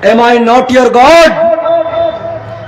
Am I not your God?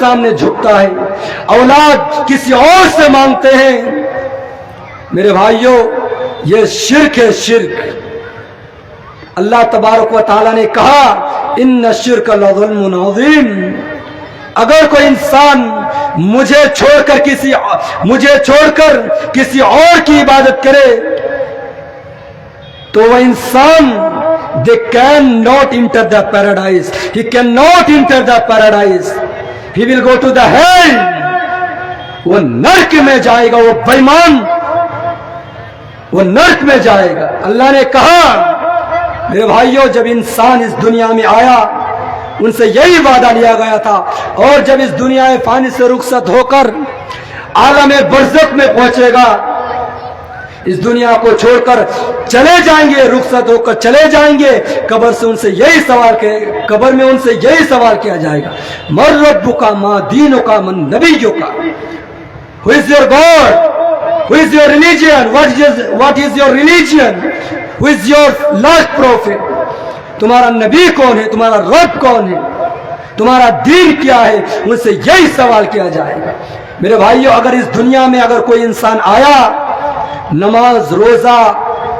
سامنے جھکتا ہے، اولاد کسی اور سے مانگتے ہیں۔ میرے بھائیوں، یہ شرک ہے، شرک۔ اللہ تبارک و تعالیٰ نے کہا ان الشرک لظلم عظیم۔ اگر کوئی انسان مجھے چھوڑ کر کسی اور کی عبادت کرے تو وہ انسان they cannot enter the paradise, he cannot enter the paradise, he will go to the hell، وہ نرک میں جائے گا، وہ بےمان وہ نرک میں جائے گا۔ اللہ نے کہا میرے بھائیوں، جب انسان اس دنیا میں آیا ان سے یہی وعدہ لیا گیا تھا، اور جب اس دنیا فانی سے رخصت ہو کر عالم برزخ میں پہنچے گا، اس دنیا کو چھوڑ کر چلے جائیں گے، رخصت ہو کر چلے جائیں گے، قبر میں ان سے یہی سوال کیا جائے گا، من ربک ما دینک من نبیک، who is your God, who is your religion, what is your religion, who is your last prophet، تمہارا نبی کون ہے، تمہارا رب کون ہے، تمہارا دین کیا ہے، ان سے یہی سوال کیا جائے گا۔ میرے بھائیوں، اگر اس دنیا میں اگر کوئی انسان آیا، نماز روزہ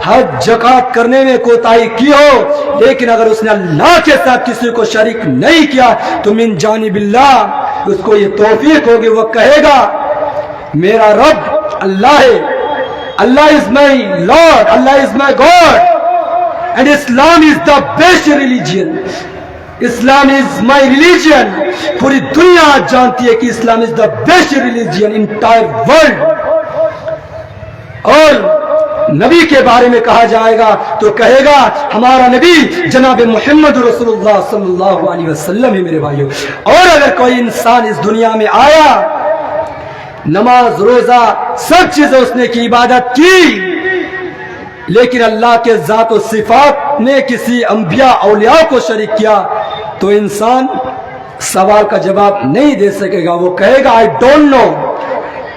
حج زکات کرنے میں کوتاہی کی ہو، لیکن اگر اس نے اللہ کے ساتھ کسی کو شریک نہیں کیا تو من جانب اللہ اس کو یہ توفیق ہوگی، وہ کہے گا میرا رب اللہ ہے، اللہ از مائی لارڈ، اللہ is my God, and Islam is the best religion، Islam is my religion۔ پوری دنیا آج جانتی ہے کہ اسلام is the best religion in entire world۔ اور نبی کے بارے میں کہا جائے گا تو کہے گا ہمارا نبی جناب محمد رسول اللہ صلی اللہ علیہ وسلم ہے۔ میرے بھائیوں، اور اگر کوئی انسان اس دنیا میں آیا، نماز روزہ سب چیزیں اس نے کی، عبادت کی، لیکن اللہ کے ذات و صفات میں کسی انبیاء اولیاء کو شریک کیا تو انسان سوال کا جواب نہیں دے سکے گا، وہ کہے گا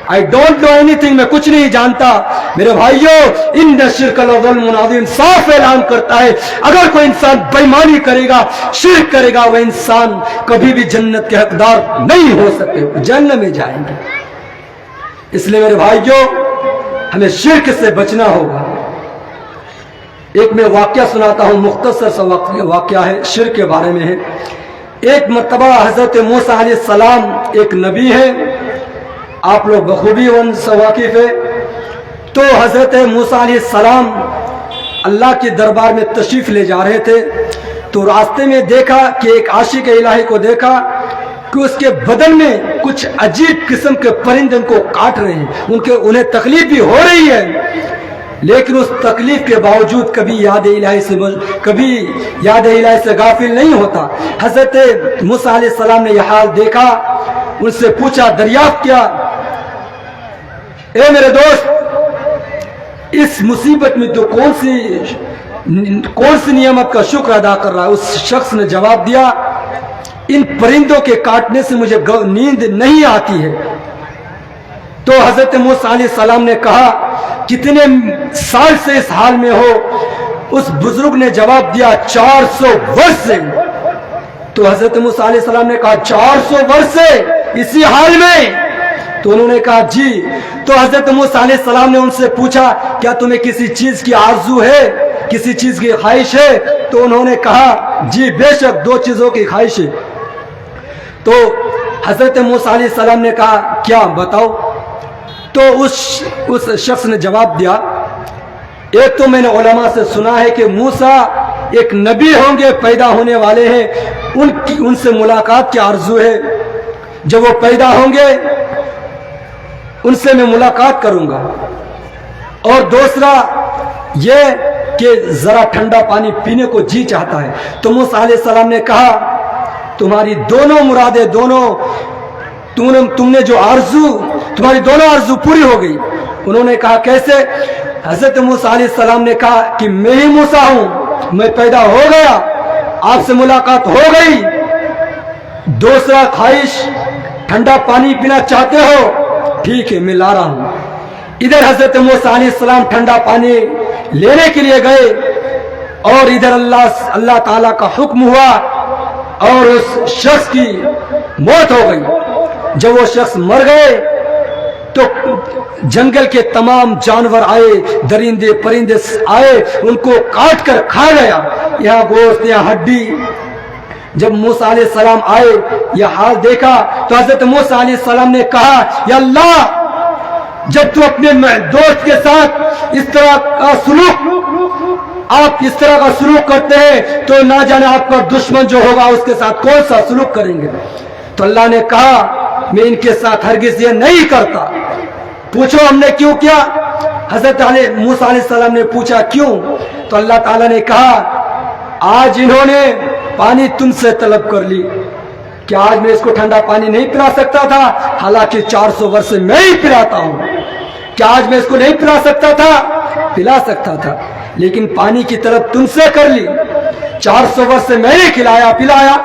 I don't know anything، میں کچھ نہیں جانتا۔ میرے بھائیوں، ان الشرک لظلم عظیم صاف اعلان کرتا ہے اگر کوئی انسان بےمانی کرے گا، شرک کرے گا، وہ انسان کبھی بھی جنت کے حقدار نہیں ہو سکتے، جہنم میں جائیں گے۔ اس لیے میرے بھائیوں، ہمیں شرک سے بچنا ہوگا۔ ایک میں واقعہ سناتا ہوں، مختصر سا واقعہ ہے، شرک کے بارے میں ہے۔ ایک مرتبہ حضرت موسیٰ علیہ السلام ایک نبی ہے، آپ لوگ بخوبی ان سے واقف ہے۔ تو حضرت موسیٰ علیہ السلام اللہ کے دربار میں تشریف لے جا رہے تھے، تو راستے میں دیکھا کہ ایک عاشق الہی کو دیکھا کہ اس کے بدن میں کچھ عجیب قسم کے پرندے ان کو کاٹ رہے ہیں، انہیں تکلیف بھی ہو رہی ہے، لیکن اس تکلیف کے باوجود کبھی یاد الہی سے غافل نہیں ہوتا۔ حضرت موسیٰ علیہ السلام نے یہ حال دیکھا، ان سے پوچھا، دریافت کیا، اے میرے دوست، اس مصیبت میں تو کون سی نعمت کا شکر ادا کر رہا ہے؟ اس شخص نے جواب دیا، ان پرندوں کے کاٹنے سے مجھے نیند نہیں آتی ہے۔ تو حضرت موسیٰ علیہ السلام نے کہا، کتنے سال سے اس حال میں ہو؟ اس بزرگ نے جواب دیا، 400 برس سے۔ تو حضرت موسیٰ علیہ السلام نے کہا، 400 برس سے اسی حال میں؟ تو انہوں نے کہا جی۔ تو حضرت موسیٰ علیہ السلام نے ان سے پوچھا، کیا تمہیں کسی چیز کی آرزو ہے، کسی چیز کی خواہش ہے؟ تو انہوں نے کہا جی بے شک 2 چیزوں کی خواہش ہے۔ تو حضرت موسیٰ علیہ السلام نے کہا کیا، بتاؤ؟ تو اس شخص نے جواب دیا، ایک تو میں نے علماء سے سنا ہے کہ موسیٰ ایک نبی ہوں گے، پیدا ہونے والے ہیں، ان سے ملاقات کی آرزو ہے، جب وہ پیدا ہوں گے ان سے میں ملاقات کروں گا۔ اور دوسرا یہ کہ ذرا ٹھنڈا پانی پینے کو جی چاہتا ہے۔ تو موسیٰ علیہ السلام نے کہا، تمہاری دونوں مرادیں، تم نے جو تمہاری دونوں آرزو پوری ہو گئی۔ انہوں نے کہا کیسے؟ حضرت موسیٰ علیہ السلام نے کہا کہ میں ہی موسیٰ ہوں، میں پیدا ہو گیا، آپ سے ملاقات ہو گئی۔ دوسرا خواہش، ٹھنڈا پانی پینا چاہتے ہو؟ ٹھیک ہے، میں لا رہا ہوں۔ ادھر حضرت موسیٰ علیہ السلام ٹھنڈا پانی لینے کے لیے گئے، اور ادھر اللہ تعالیٰ کا حکم ہوا، اور اس شخص کی موت ہو گئی. جب وہ شخص مر گئے تو جنگل کے تمام جانور آئے, درندے پرندے آئے, ان کو کاٹ کر کھا گیا. یہاں گوشت, یہاں ہڈی. جب موسیٰ علیہ السلام آئے, یہ حال دیکھا تو حضرت موسیٰ علیہ السلام نے کہا, یا اللہ, جب تو اپنے دوست کے ساتھ اس طرح کا سلوک, آپ اس طرح کا سلوک کرتے ہیں, تو نہ جانے آپ کا دشمن جو ہوگا اس کے ساتھ کون سا سلوک کریں گے. تو اللہ نے کہا, میں ان کے ساتھ ہرگز یہ نہیں کرتا. پوچھو ہم نے کیوں کیا؟ حضرت موسیٰ علیہ السلام نے پوچھا کیوں؟ تو اللہ تعالیٰ نے کہا, آج انہوں نے پانی تم سے طلب کر لی. کہ آج میں اس کو ٹھنڈا پانی نہیں پلا سکتا تھا, حالانکہ 400 برس سے میں ہی پلاتا ہوں. کہ آج میں اس کو نہیں پلا سکتا تھا, پلا سکتا تھا, لیکن پانی کی طلب تم سے کر لی. 400 برس سے میں نے کھلایا پلایا,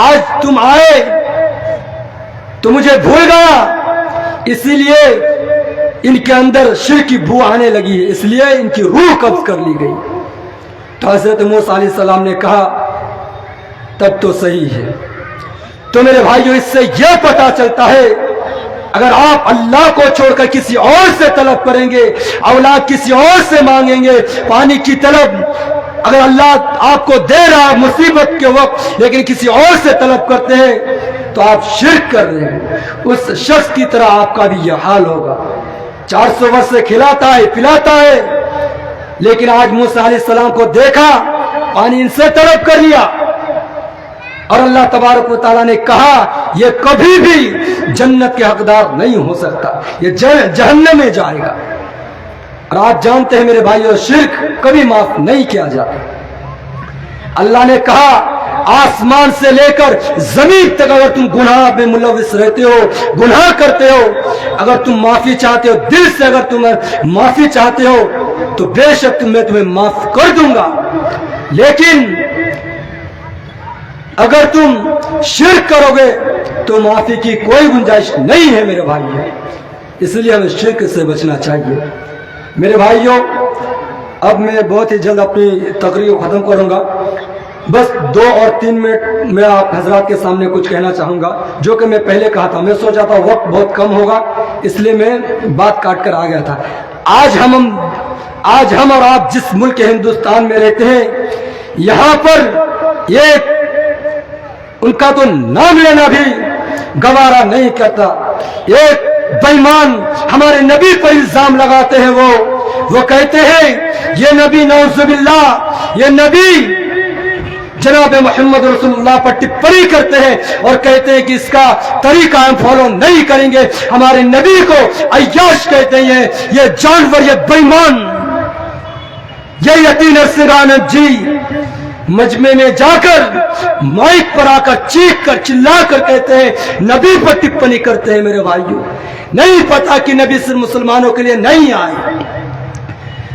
آج تم آئے تو مجھے بھول گیا, اسی لیے ان کے اندر شرک کی بو آنے لگی ہے, اس لیے ان کی روح قبض کر لی گئی. تو حضرت موسیٰ علیہ السلام نے کہا, تب تو صحیح ہے. تو میرے بھائیوں, اس سے یہ پتہ چلتا ہے, اگر آپ اللہ کو چھوڑ کر کسی اور سے طلب کریں گے, اولاد کسی اور سے مانگیں گے, پانی کی طلب اگر اللہ آپ کو دے رہا مصیبت کے وقت لیکن کسی اور سے طلب کرتے ہیں, تو آپ شرک کر رہے ہیں. اس شخص کی طرح آپ کا بھی یہ حال ہوگا. 400 برس سے کھلاتا ہے پلاتا ہے, لیکن آج موسیٰ علیہ السلام کو دیکھا, پانی ان سے طلب کر لیا, اور اللہ تبارک و تعالیٰ نے کہا یہ کبھی بھی جنت کے حقدار نہیں ہو سکتا, یہ جہنم میں جائے گا. اور آپ جانتے ہیں میرے بھائیو, شرک کبھی معاف نہیں کیا جاتا. اللہ نے کہا, آسمان سے لے کر زمین تک اگر تم گناہ میں ملوث رہتے ہو, گناہ کرتے ہو, اگر تم معافی چاہتے ہو, دل سے اگر تم معافی چاہتے ہو, تو بے شک میں تمہیں معاف کر دوں گا. لیکن اگر تم شرک کرو گے تو معافی کی کوئی گنجائش نہیں ہے میرے بھائیو. اس لیے ہمیں شرک سے بچنا چاہیے. میرے بھائیو, اب میں بہت ہی جلد اپنی تقریر کو ختم کروں گا. بس 2 اور 3 منٹ میں آپ حضرات کے سامنے کچھ کہنا چاہوں گا, جو کہ میں پہلے کہا تھا. میں سوچا تھا وقت بہت کم ہوگا, اس لیے میں بات کاٹ کر آ گیا تھا. آج ہم اور آپ جس ملک ہندوستان میں رہتے ہیں, یہاں پر یہ ان کا تو نام لینا بھی گوارا نہیں کرتا. ایک بے ایمان ہمارے نبی پر الزام لگاتے ہیں, وہ کہتے ہیں یہ نبی, نعوذ باللہ, یہ نبی جناب محمد رسول اللہ پر ٹپڑی کرتے ہیں اور کہتے ہیں کہ اس کا طریقہ ہم فالو نہیں کریں گے. ہمارے نبی کو عیاش کہتے ہیں, یہ جانور, یہ بے ایمان. یہ یتیم سرانت جی مجمع میں جا کر مائک پر آ کر چیخ کر چلا کر کہتے ہیں نبی پر ٹپڑی کرتے ہیں. میرے بھائیو, نہیں پتا کہ نبی صرف مسلمانوں کے لیے نہیں آئے.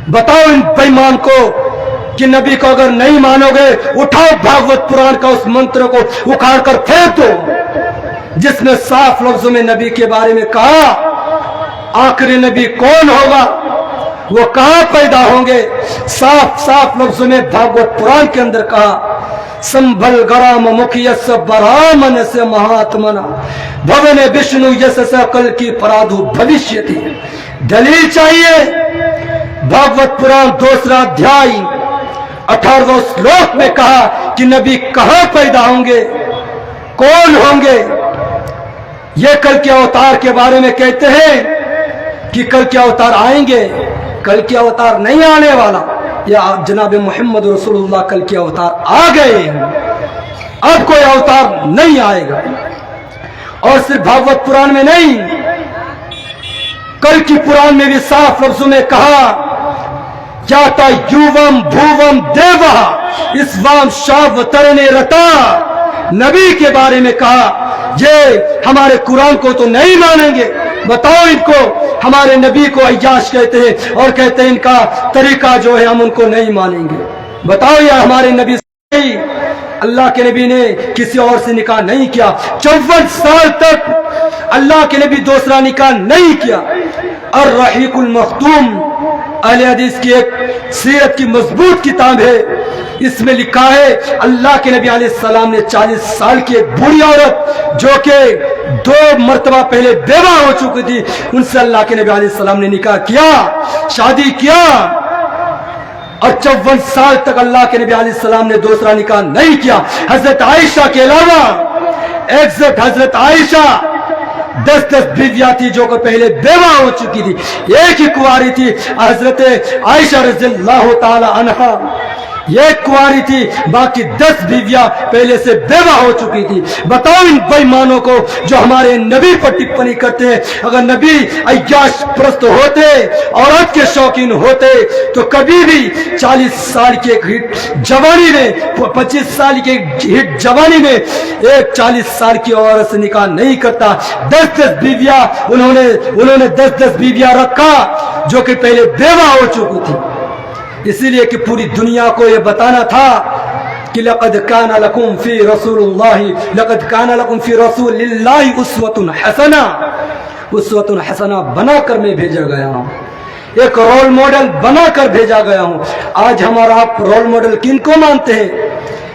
بتاؤ ان بے ایمان کو کہ نبی کو اگر نہیں مانو گے, اٹھاؤ بھاگوت پران کا اس منتر کو اکھاڑ کر پھینک دو, جس میں صاف لفظوں میں نبی کے بارے میں کہا آخری نبی کون ہوگا, وہ کہاں پیدا ہوں گے. صاف لفظوں میں بھاگوت پران کے اندر کہا, سنبھل گرام مکھیس برامن سے مہاتمنا بھون وشنو یس سکل کی پرادھو بھوشیتی. دلیل چاہیے. بھاگوت پران 2 ادھیائی 18واں شلوک میں کہا کہ نبی کہاں پیدا ہوں گے, کون ہوں گے. یہ کل کے اوتار کے بارے میں کہتے ہیں کہ کل کے اوتار آئیں گے. کل کے اوتار نہیں آنے والا, یا جناب محمد رسول اللہ کل کے اوتار آ گئے ہیں, اب کوئی اوتار نہیں آئے گا. اور صرف بھاگوت پران میں نہیں, کل کی پران میں بھی صاف لفظوں میں کہا جاتا یوم بھوم دیوا اس وام شاو ترنے رتا. نبی کے بارے میں کہا یہ ہمارے قرآن کو تو نہیں مانیں گے. بتاؤ ان کو, ہمارے نبی کو عیاش کہتے ہیں اور کہتے ہیں ان کا طریقہ جو ہے ہم ان کو نہیں مانیں گے. بتاؤ یا ہمارے نبی سے, اللہ کے نبی نے کسی اور سے نکاح نہیں کیا. 54 سال تک اللہ کے نبی دوسرا نکاح نہیں کیا. الرحیق المختوم اہل حدیث کی ایک سیرت کی مضبوط کتاب ہے, اس میں لکھا ہے اللہ کے نبی علیہ السلام نے 40 سال کی ایک بوڑھی عورت جو کہ 2 مرتبہ پہلے بیوہ ہو چکی تھی، ان سے اللہ کے نبی علیہ السلام نے نکاح کیا، شادی کیا، اور 54 سال تک اللہ کے نبی علیہ السلام نے دوسرا نکاح نہیں کیا۔ حضرت عائشہ کے علاوہ ایگزیکٹ حضرت عائشہ 10 بیویاں تھی جو کہ پہلے بیوہ ہو چکی تھی، ایک ہی کنواری تھی حضرت عائشہ رضی اللہ تعالی عنہا، ایک کنواری تھی، باقی 10 بیویاں پہلے سے بیوہ ہو چکی تھی۔ بتاؤ ان بےایمانوں کو جو ہمارے نبی پر ٹپنی کرتے ہیں، اگر نبی عیاش پرست ہوتے، عورت کے شوقین ہوتے تو کبھی بھی 40 سال کی ایک ہٹ جوانی میں، 25 سال کی ایک ہٹ جوانی میں ایک 40 سال کی عورت سے نکاح نہیں کرتا۔ 10 بیویاں انہوں نے 10 بیویاں رکھا جو کہ پہلے بیوہ ہو چکی تھی، اسی لیے کہ پوری دنیا کو یہ بتانا تھا کہ لقد كان لكم في رسول الله اسوة حسنہ بنا کر میں بھیجا گیا ہوں، ایک رول ماڈل بنا کر بھیجا گیا ہوں۔ آج ہمارا آپ رول ماڈل کن کو مانتے ہیں؟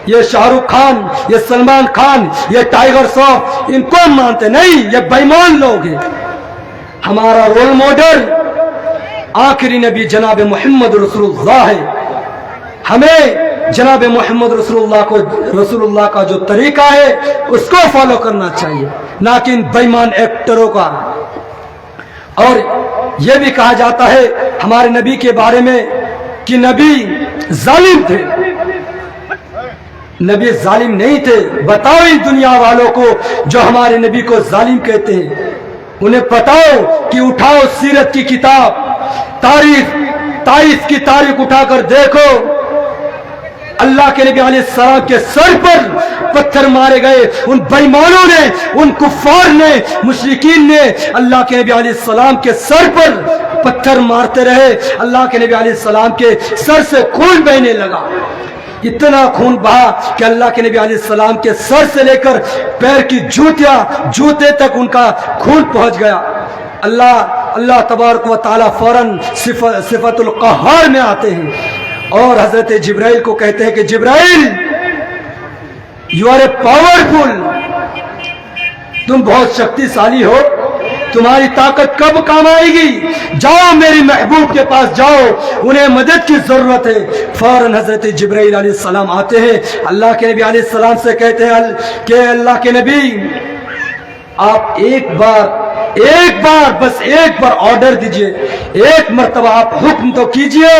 یہ شاہ رخ خان، یہ سلمان خان، یہ ٹائیگر شراف، ان کو مانتے نہیں، یہ بے ایمان لوگ ہیں۔ ہمارا رول ماڈل آخری نبی جناب محمد رسول اللہ ہے، ہمیں جناب محمد رسول اللہ کا جو طریقہ ہے اس کو فالو کرنا چاہیے، نہ کہ ان بے ایمان ایکٹروں کا۔ اور یہ بھی کہا جاتا ہے ہمارے نبی کے بارے میں کہ نبی ظالم تھے، نبی ظالم نہیں تھے۔ بتاؤ ان دنیا والوں کو جو ہمارے نبی کو ظالم کہتے ہیں، انہیں بتاؤ کہ اٹھاؤ سیرت کی کتاب، تاریخ کی تاریخ اٹھا کر دیکھو، اللہ کے نبی علیہ السلام کے سر پر پتھر مارے گئے، ان بے ایمانوں نے، ان کفار نے، مشرکین نے اللہ کے نبی علیہ السلام کے سر پر پتھر مارتے رہے، اللہ کے نبی علیہ السلام کے سر سے خون بہنے لگا، اتنا خون بہا کہ اللہ کے نبی علیہ السلام کے سر سے لے کر پیر کی جوتے تک ان کا خون پہنچ گیا۔ اللہ تبارک و تعالی فوراً صفت القہار میں آتے ہیں اور حضرت جبرائیل کو کہتے ہیں کہ جبرائیل یو آر اے پاورفل، تم بہت شکتیشالی ہو، تمہاری طاقت کب کام آئے گی؟ جاؤ میری محبوب کے پاس جاؤ، انہیں مدد کی ضرورت ہے۔ فوراً حضرت جبرائیل علیہ السلام آتے ہیں، اللہ کے نبی علیہ السلام سے کہتے ہیں کہ اللہ کے نبی آپ ایک بار آرڈر دیجئے، ایک مرتبہ آپ حکم تو کیجئے،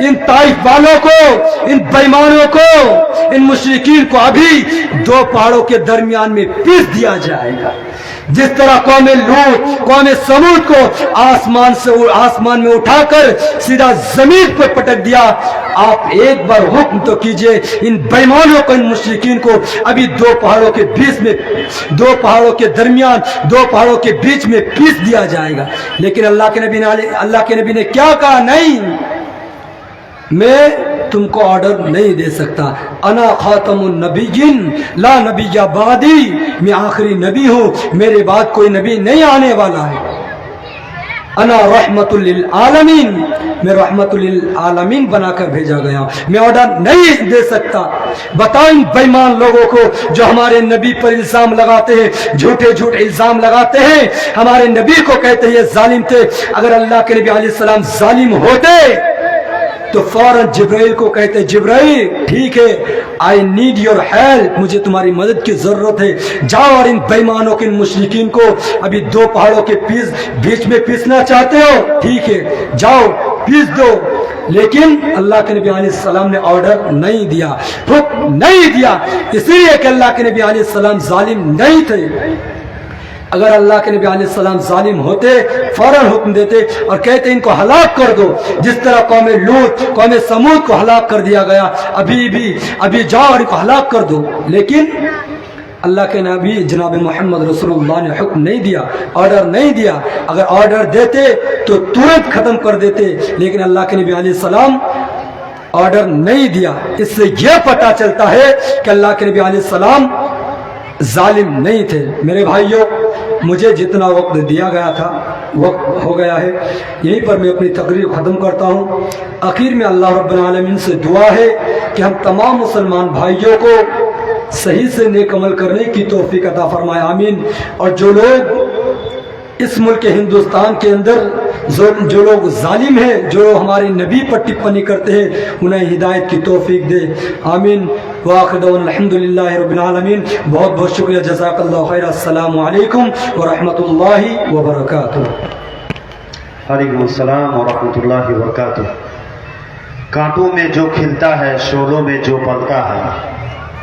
ان طائف والوں کو، ان بے ایمانوں کو، ان مشرکین کو ابھی 2 پہاڑوں کے درمیان میں پیس دیا جائے گا، جس طرح قوم لوط، قوم سمود کو آسمان میں اٹھا کر سیدھا زمین پر پٹک دیا۔ آپ ایک بار حکم تو کیجئے، ان بے ایمانوں کو، ان مشرکین کو ابھی 2 پہاڑوں کے بیچ میں، 2 پہاڑوں کے درمیان، 2 پہاڑوں کے بیچ میں پیس دیا جائے گا۔ لیکن اللہ کے نبی نے کیا کہا؟ نہیں، میں تم کو آرڈر نہیں دے سکتا، انا خاتم النبیین لا نبی بعدی، میں آخری نبی ہوں، میرے بعد کوئی نبی نہیں آنے والا ہے۔ انا رحمت للعالمین، میں رحمت للعالمین بنا کر بھیجا گیا ہوں، میں آرڈر نہیں دے سکتا۔ بتاؤ ان بے ایمان لوگوں کو جو ہمارے نبی پر الزام لگاتے ہیں، جھوٹے الزام لگاتے ہیں، ہمارے نبی کو کہتے ہیں یہ ظالم تھے۔ اگر اللہ کے نبی علیہ السلام ظالم ہوتے تو فوراً جبرائیل کو کہتے جبرائیل ٹھیک ہے، آئی نیڈ یور ہیلپ، مجھے تمہاری مدد کی ضرورت ہے، جاؤ اور ان بے ایمانوں کے، ان مشرکین کو ابھی 2 پہاڑوں کے بیچ میں پیسنا چاہتے ہو، ٹھیک ہے جاؤ پیس دو۔ لیکن اللہ کے نبی علیہ السلام نے آرڈر نہیں دیا، حکم نہیں دیا، اسی لیے کہ اللہ کے نبی علیہ السلام ظالم نہیں تھے۔ اگر اللہ کے نبی علیہ السلام ظالم ہوتے فوراً حکم دیتے اور کہتے ان کو ہلاک کر دو، جس طرح قوم لوط، قوم سمود کو ہلاک کر دیا گیا، ابھی جاؤ اور ان کو ہلاک کر دو۔ لیکن اللہ کے نبی جناب محمد رسول اللہ نے حکم نہیں دیا، آرڈر نہیں دیا۔ اگر آرڈر دیتے تو ترنت ختم کر دیتے، لیکن اللہ کے نبی علیہ السلام آرڈر نہیں دیا۔ اس سے یہ پتہ چلتا ہے کہ اللہ کے نبی علیہ السلام ظالم نہیں تھے۔ میرے بھائیوں، مجھے جتنا وقت دیا گیا تھا وقت ہو گیا ہے، یہیں پر میں اپنی تقریر ختم کرتا ہوں۔ آخر میں اللہ رب العالمین سے دعا ہے کہ ہم تمام مسلمان بھائیوں کو صحیح سے نیک عمل کرنے کی توفیق عطا فرمائے، آمین۔ اور جو لوگ اس ملک ہندوستان کے اندر جو لوگ ظالم ہیں، جو ہمارے نبی پر ٹپنی کرتے ہیں، انہیں ہدایت کی توفیق دے، آمین۔ وآخر دعوانا الحمدللہ رب العالمین۔ بہت بہت شکریہ، جزاک اللہ خیر۔ السلام علیکم ورحمۃ اللہ وبرکاتہ۔ وعلیکم السلام ورحمۃ اللہ وبرکاتہ۔ کانٹوں میں جو کھلتا ہے، شعلوں میں جو پلتا ہے،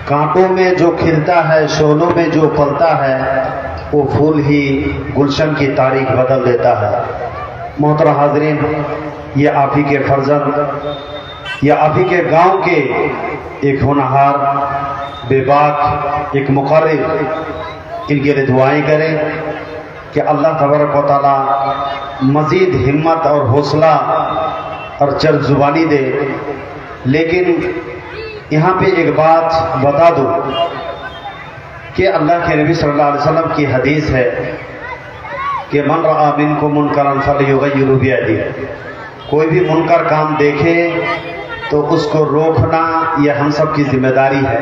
کانٹوں میں جو کھلتا ہے، شعلوں میں جو پلتا ہے، وہ پھول ہی گلشن کی تاریخ بدل دیتا ہے۔ محترم حاضرین، یہ آپ ہی کے فرزند، یہ آپ ہی کے گاؤں کے ایک ہونہار، بے باک، ایک مقرر، ان کے لیے دعائیں کریں کہ اللہ تبارک و تعالی مزید ہمت اور حوصلہ اور چرب زبانی دے۔ لیکن یہاں پہ ایک بات بتا دوں کہ اللہ کے نبی صلی اللہ علیہ وسلم کی حدیث ہے کہ من رأى منکم منکرا فلیغیرہ بیدہ، کوئی بھی منکر کام دیکھے تو اس کو روکنا یہ ہم سب کی ذمہ داری ہے۔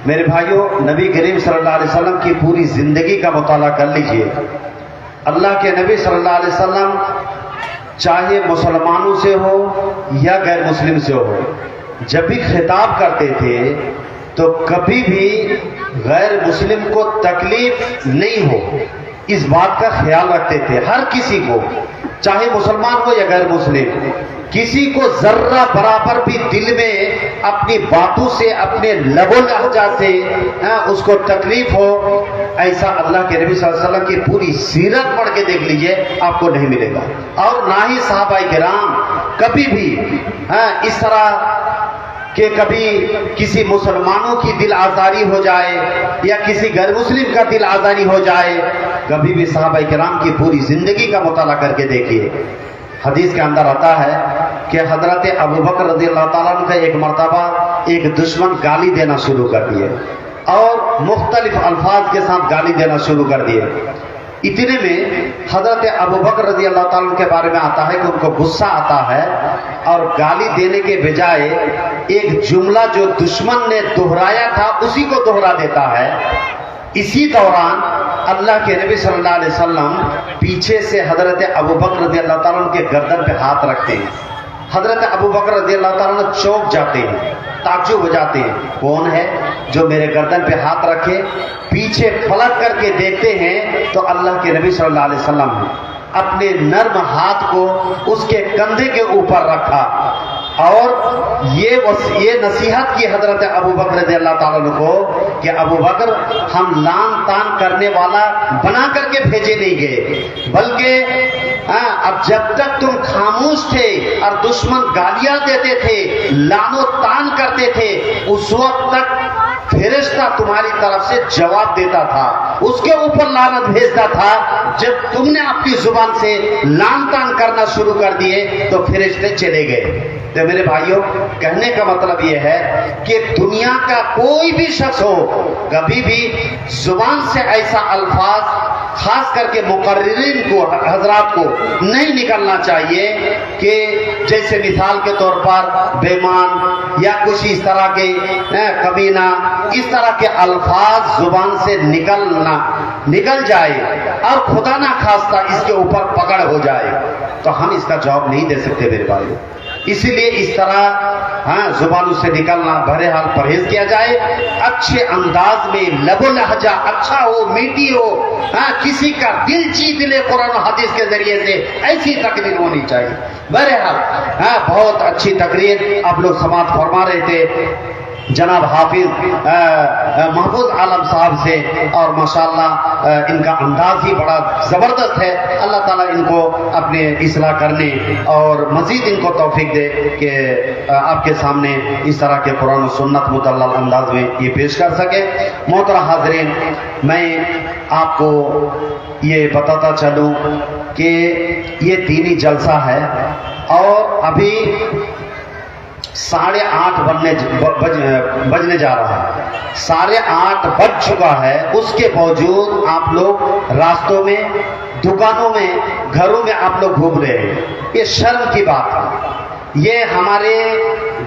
میرے بھائیوں، نبی کریم صلی اللہ علیہ وسلم کی پوری زندگی کا مطالعہ کر لیجئے۔ اللہ کے نبی صلی اللہ علیہ وسلم چاہے مسلمانوں سے ہو یا غیر مسلم سے ہو، جب بھی خطاب کرتے تھے تو کبھی بھی غیر مسلم کو تکلیف نہیں ہو، اس بات کا خیال رکھتے تھے۔ ہر کسی کو، چاہے مسلمان ہو یا غیر مسلم، کسی کو ذرہ برابر بھی دل میں اپنی باتوں سے، اپنے لب و لہجہ سے اس کو تکلیف ہو، ایسا اللہ کے نبی صلی اللہ علیہ وسلم کی پوری سیرت پڑھ کے دیکھ لیجئے، آپ کو نہیں ملے گا۔ اور نہ ہی صحابہ کرام کبھی بھی اس طرح کہ کبھی کسی مسلمانوں کی دل آزاری ہو جائے یا کسی غیر مسلم کا دل آزاری ہو جائے، کبھی بھی صحابہ کرام کی پوری زندگی کا مطالعہ کر کے دیکھیے۔ حدیث کے اندر آتا ہے کہ حضرت ابو بکر رضی اللہ تعالیٰ عنہ کا ایک مرتبہ ایک دشمن گالی دینا شروع کر دیے اور مختلف الفاظ کے ساتھ گالی دینا شروع کر دیے۔ اتنے میں حضرت ابو بکر رضی اللہ تعالیٰ عنہ کے بارے میں آتا ہے کہ ان کو غصہ آتا ہے اور گالی دینے کے بجائے ایک جملہ جو دشمن نے دہرایا تھا اسی کو دہرا دیتا ہے۔ اسی دوران اللہ کے نبی صلی اللہ علیہ وسلم پیچھے سے حضرت ابو بکر رضی اللہ تعالیٰ عنہ کے گردن پہ ہاتھ رکھتے ہیں۔ حضرت ابو بکر رضی اللہ تعالیٰ عنہ چوک جاتے ہیں، تعجب ہو جاتے ہیں، کون ہے جو میرے گردن پہ ہاتھ رکھے؟ پیچھے پلٹ کر کے دیکھتے ہیں تو اللہ کے نبی صلی اللہ علیہ وسلم اپنے نرم ہاتھ کو اس کے کندھے کے اوپر رکھا اور یہ نصیحت کی حضرت ابو بکر رضی اللہ تعالیٰ عنہ کو کہ ابو بکر، ہم لان تان کرنے والا بنا کر کے بھیجے نہیں گئے، بلکہ اب جب تک تم خاموش تھے اور دشمن گالیاں دیتے تھے، لان و تان کرتے تھے، اس وقت تک فرشتہ تمہاری طرف سے جواب دیتا تھا، اس کے اوپر لعنت بھیجتا تھا۔ جب تم نے اپنی زبان سے لان تان کرنا شروع کر دیے تو فرشتے چلے گئے۔ تو میرے بھائیوں، کہنے کا مطلب یہ ہے کہ دنیا کا کوئی بھی شخص ہو، کبھی بھی زبان سے ایسا الفاظ خاص کر کے مقررین کو، حضرات کو نہیں نکلنا چاہیے کہ جیسے مثال کے طور پر بیمان یا کچھ اس طرح کے کمینہ، اس طرح کے الفاظ زبان سے نکل جائے اور خدا نہ خواستہ اس کے اوپر پکڑ ہو جائے تو ہم اس کا جواب نہیں دے سکتے میرے بھائیوں۔ اسی لیے اس طرح زبانوں سے نکلنا بہرحال پرہیز کیا جائے، اچھے انداز میں، لب و لہجہ اچھا ہو، میٹھی ہو، کسی کا دل جیت لے قرآن و حدیث کے ذریعے سے، ایسی تقریر ہونی چاہیے۔ بہرحال بہت اچھی تقریر آپ لوگ سماعت فرما رہے تھے جناب حافظ محفوظ عالم صاحب سے، اور ماشاءاللہ ان کا انداز ہی بڑا زبردست ہے۔ اللہ تعالیٰ ان کو اپنے اصلاح کرنے اور مزید ان کو توفیق دے کہ آپ کے سامنے اس طرح کے قرآن و سنت مدلل انداز میں یہ پیش کر سکے۔ محترم حاضرین، میں آپ کو یہ بتاتا چلوں کہ یہ دینی جلسہ ہے اور ابھی 8:30 بجنے جا رہا ہے، 8:30 بج چکا ہے، اس کے باوجود آپ لوگ راستوں میں، دکانوں میں، گھروں میں آپ لوگ گھوم رہے ہیں۔ یہ شرم کی بات ہے، یہ ہمارے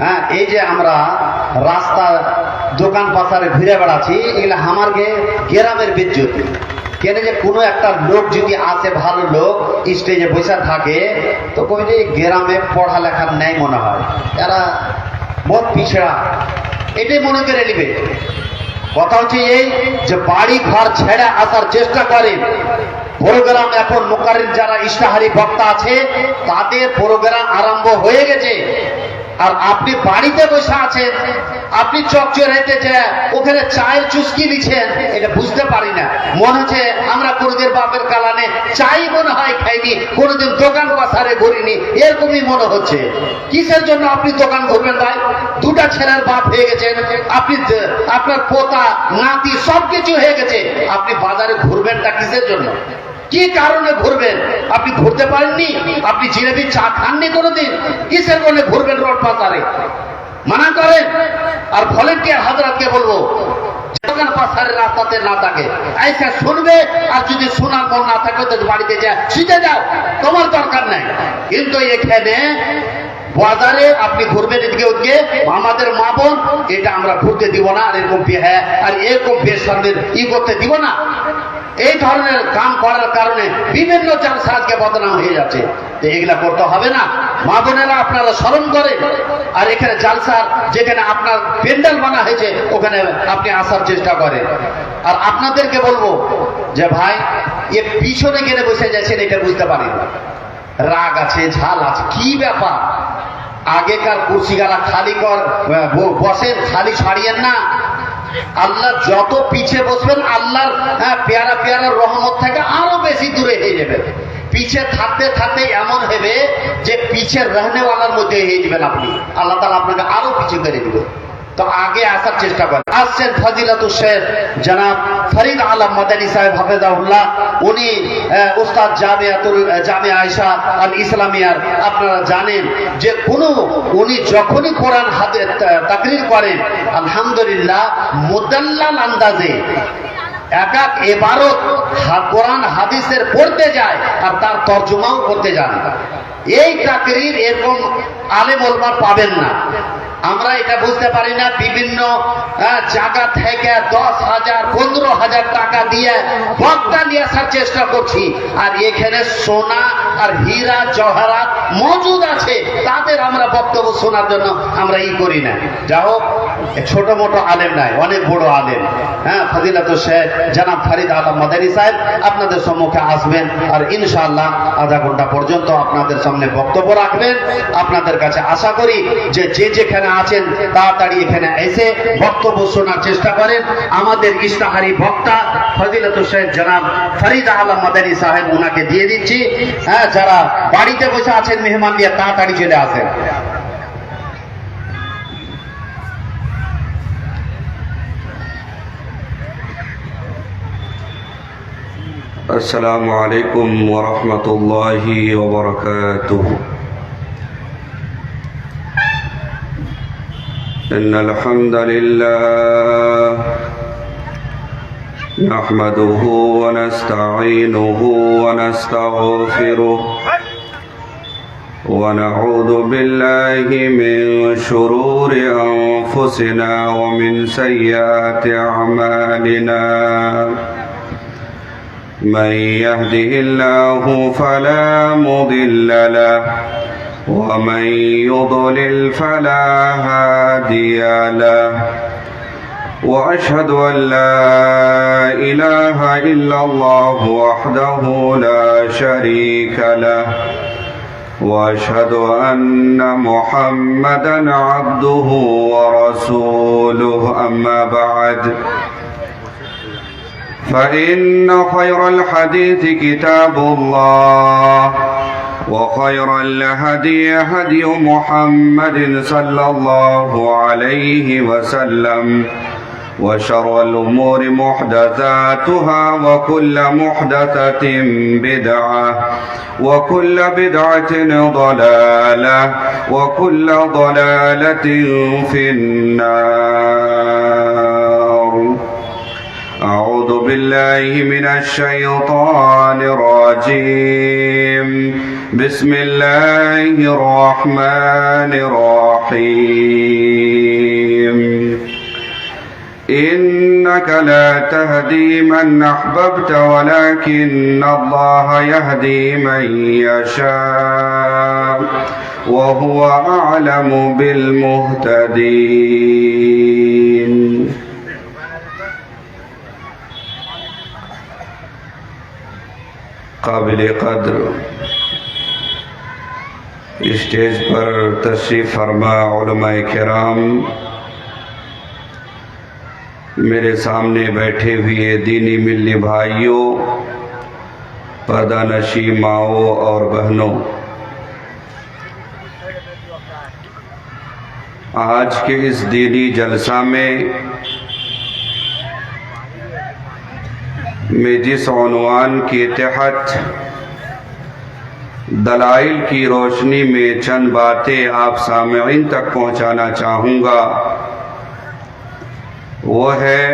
হ্যাঁ, এই যে আমরা রাস্তা দোকান পাশারে ঘুরে বেড়াচ্ছি, এগুলো আমার গ্রামের বেজ্জতি। কেন যে কোনো একটা লোক যদি আসে, ভালো লোক স্টেজে বসে থাকে, তো কই যে গ্রামে পড়ালেখার নেই মনে হয়, এরা বহুত পিছড়া, এটাই মনে করে নিবে। কথা হচ্ছে এই যে বাড়ি ঘর ছেড়ে আসার চেষ্টা করেন। প্রোগ্রাম এখন মুকাররির যারা ইশতেহারি বক্তা আছে, তাদের প্রোগ্রাম আরম্ভ হয়ে গেছে, আর আপনি বাড়িতে বসে আছেন, আপনি চকচড়াইতে যে ওখানে চায়ের চুস্কি নিচ্ছেন, এটা বুঝতে পারি না। মনে হচ্ছে আমরা কোনোদিন বাপের কালানে চাই মনে হয় খাইনি, কোনোদিন দোকান পাশারে ঘুরিনি, এরকমই মনে হচ্ছে। কিসের জন্য আপনি দোকান ঘুরবেন ভাই? দুটা ছেলের বাপ হয়ে গেছেন, আপনি আপনার পোতা নাতি সবকিছু হয়ে গেছে, আপনি বাজারে ঘুরবেনটা কিসের জন্য? কি কারণে ঘুরবেন? আপনি ঘুরতে পারেননি? আপনি জিলেবি চা খাননি কোনোদিন? কিসের জন্য ঘুরবেন রোড পাশারে? মানা করেন। আর ভলেন্টিয়ার হাজরাতকে বলবো, দোকান পাশারে রাস্তাতে না থাকে, আইসা শুনবে, আর যদি শোনার মন না থাকে তো বাড়িতে যা শুতে যাও, তোমার দরকার নাই। কিন্তু এখানে বাজারে আপনি ঘুরবেন এদিকে ওদিকে, আমাদের মা বোন, এটা আমরা ঘুরতে দিব না, আর এরকম হ্যাঁ, আর এরকম বেসামদের করতে দিব না। এই ধরনের কাম করার কারণে বিভিন্ন জালসা আজকে বদনাম হয়ে যাচ্ছে। এগুলা করতে হবে না। মা বোনেরা আপনারা স্মরণ করে, আর এখানে জালসার যেখানে আপনার প্যান্ডেল বানা হয়েছে ওখানে আপনি আসার চেষ্টা করেন। আর আপনাদেরকে বলবো যে ভাই, এ পিছনে গেলে বসে যাচ্ছেন, এটা বুঝতে পারেন রাগ আছে, ঝাল আছে, কি ব্যাপার? আগেকার কুর্সিগালা খালি কর বসেন, খালি ছাড়িয়েন না। আল্লাহ যত পিছে বসবেন, আল্লাহর পেয়ারা পেয়ারা রহমত থেকে আরো বেশি দূরে হয়ে যাবে। পিছে থাকতে থাকতে এমন হবে যে পিছের রহনেওয়ালার মধ্যে হয়ে যাবেন আপনি, আল্লাহ তাআলা আপনাকে আরো পিছে করে দিবে। তো আগে আসার চেষ্টা করেন। আসছেন ফজিলাতুল শেখ জনাব ফরিদ আলম মাদানী সাহেব হাফেজাহুল্লাহ, উনি উস্তাদ জামিয়া আয়েশা আল ইসলামিয়ার। আপনারা জানেন যে উনি যখনই কোরআন হাতে তাকরীর করেন, আলহামদুলিল্লাহ মুদাল্লাল আন্দাজে এক এক ইবারত কোরআন হাদিসের পড়তে যায়, আর তার তর্জমাও করতে যান। এই তাকরীর এরকম আলেম ওলামা পাবেন না। আমরা এটা বুঝতে পারি না, বিভিন্ন জায়গা থেকে 10,000 15,000 টাকা দিয়ে বক্তা নিয়ে আসার চেষ্টা করছি, আর এখানে সোনা আর হীরা জহরাত মজুদ আছে, তাদের আমরা বক্তব্য শোনার জন্য আমরা করি না। যা হোক, ছোট মোটো আলেম নাই, অনেক বড় আলেম। ফজিলাতুল শেখ জনাব ফরিদ আলম মাদানী সাহেব আপনাদের সম্মুখে আসবেন, আর ইনশাআল্লাহ আধা ঘন্টা পর্যন্ত আপনাদের সামনে বক্তব্য রাখবেন। আপনাদের কাছে আশা করি যে যেখানে আছেন তাড়াতাড়ি এখানে এসে বক্তব্য শোনার চেষ্টা করেন। আমাদের ইশতেহারি বক্তা ফজিলাতুল শেখ জনাব ফরিদ আলম মাদানী সাহেব, উনাকে দিয়ে দিচ্ছি। যারা বাড়িতে বসে আছেন মেহমান নিয়ে, তাড়াতাড়ি চলে আসেন। السلام عليكم ورحمة الله وبركاته. إن الحمد لله نحمده ونستعينه ونستغفره ونعوذ بالله من شرور أنفسنا ومن سيئات أعمالنا. من يهده الله فلا مضل له ومن يضلل فلا هادي له. وأشهد أن لا إله إلا الله وحده لا شريك له. وأشهد أن محمدا عبده ورسوله. أما بعد، فإن خير الحديث كتاب الله، وخير الهدي هدي محمد صلى الله عليه وسلم، وشر الأمور محدثاتها، وكل محدثة بدعة، وكل بدعة ضلالة، وكل ضلالة في النار. أعوذ أعوذ بالله من الشيطان الرجيم بسم الله الرحمن الرحيم إنك لا تهدي من أحببت ولكن الله يهدي من يشاء وهو أعلم بالمهتدين قابل قدر اسٹیج پر تشریف فرما علماء کرام، میرے سامنے بیٹھے ہوئے دینی ملی بھائیوں، پردہ نشی ماؤں اور بہنوں، آج کے اس دینی جلسہ میں میں جس عنوان کے تحت دلائل کی روشنی میں چند باتیں آپ سامعین تک پہنچانا چاہوں گا، وہ ہے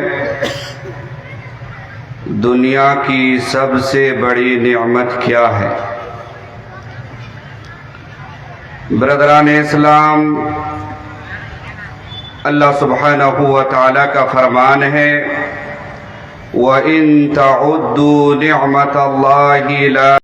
دنیا کی سب سے بڑی نعمت کیا ہے۔ برادران اسلام، اللہ سبحانہ و تعالیٰ کا فرمان ہے وَإِن تَعُدُّوا نِعْمَةَ اللَّهِ لَا